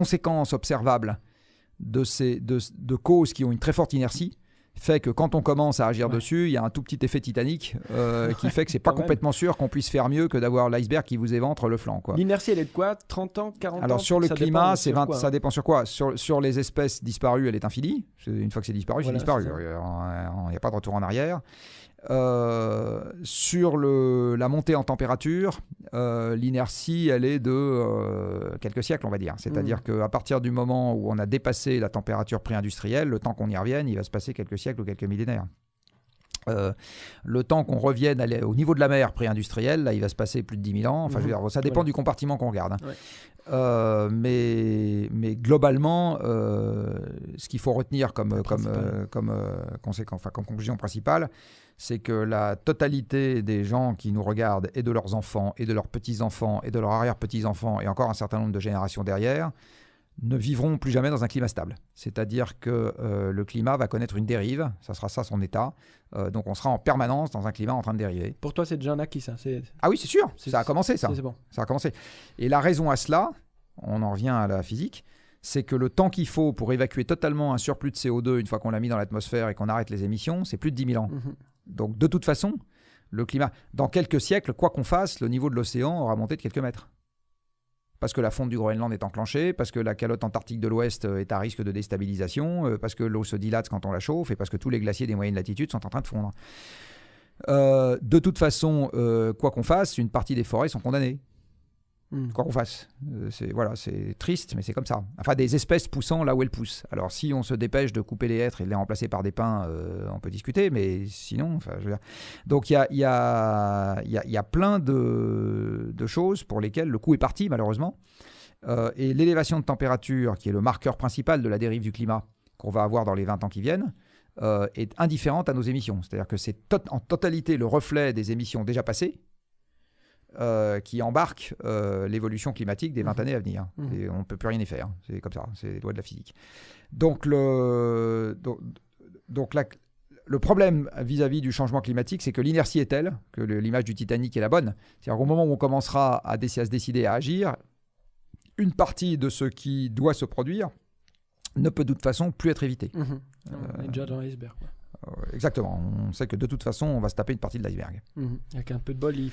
conséquence observable de causes qui ont une très forte inertie fait que quand on commence à agir dessus, il y a un tout petit effet Titanic qui fait que c'est pas complètement sûr qu'on puisse faire mieux que d'avoir l'iceberg qui vous éventre le flanc, quoi. L'inertie, elle est de quoi? 30 ans, 40 ans? Alors sur le climat, dépend ça dépend sur quoi. Sur les espèces disparues, elle est infinie. Une fois que c'est disparu, c'est disparu. Il n'y a pas de retour en arrière. Sur la montée en température, l'inertie, elle est de quelques siècles, on va dire. C'est-à-dire qu'à partir du moment où on a dépassé la température pré-industrielle, le temps qu'on y revienne, il va se passer quelques siècles ou quelques millénaires. Le temps qu'on revienne au niveau de la mer pré-industrielle, là, il va se passer plus de 10 000 ans. Enfin, je veux dire, ça dépend du compartiment qu'on regarde. Mais globalement, ce qu'il faut retenir comme conclusion principale, c'est que la totalité des gens qui nous regardent, et de leurs enfants, et de leurs petits-enfants, et de leurs arrière-petits-enfants, et encore un certain nombre de générations derrière, ne vivront plus jamais dans un climat stable. C'est-à-dire que le climat va connaître une dérive, ça sera ça son état, donc on sera en permanence dans un climat en train de dériver. Pour toi, c'est déjà un acquis, ça? Ah oui, c'est sûr, ça a commencé, ça. C'est bon. Ça a commencé. Et la raison à cela, on en revient à la physique, c'est que le temps qu'il faut pour évacuer totalement un surplus de CO2 une fois qu'on l'a mis dans l'atmosphère et qu'on arrête les émissions, c'est plus de 10 000 ans. Donc de toute façon, le climat, dans quelques siècles, quoi qu'on fasse, le niveau de l'océan aura monté de quelques mètres. Parce que la fonte du Groenland est enclenchée, parce que la calotte antarctique de l'Ouest est à risque de déstabilisation, parce que l'eau se dilate quand on la chauffe, et parce que tous les glaciers des moyennes latitudes sont en train de fondre. De toute façon, quoi qu'on fasse, une partie des forêts sont condamnées. Quoi qu'on fasse. C'est triste, mais c'est comme ça. Enfin, des espèces poussant là où elles poussent. Alors, si on se dépêche de couper les hêtres et de les remplacer par des pins, on peut discuter, mais sinon... je veux dire... Donc, il y a plein de choses pour lesquelles le coup est parti, malheureusement. Et l'élévation de température, qui est le marqueur principal de la dérive du climat qu'on va avoir dans les 20 ans qui viennent, est indifférente à nos émissions. C'est-à-dire que c'est en totalité le reflet des émissions déjà passées, qui embarque l'évolution climatique des 20 années à venir. Et on ne peut plus rien y faire. C'est comme ça, c'est les lois de la physique. Donc le problème vis-à-vis du changement climatique, c'est que l'inertie est telle que l'image du Titanic est la bonne. C'est-à-dire qu'au moment où on commencera à se décider à agir, une partie de ce qui doit se produire ne peut de toute façon plus être évité. On est déjà dans l'iceberg. Exactement. On sait que de toute façon, on va se taper une partie de l'iceberg. Avec un peu de bol, il faut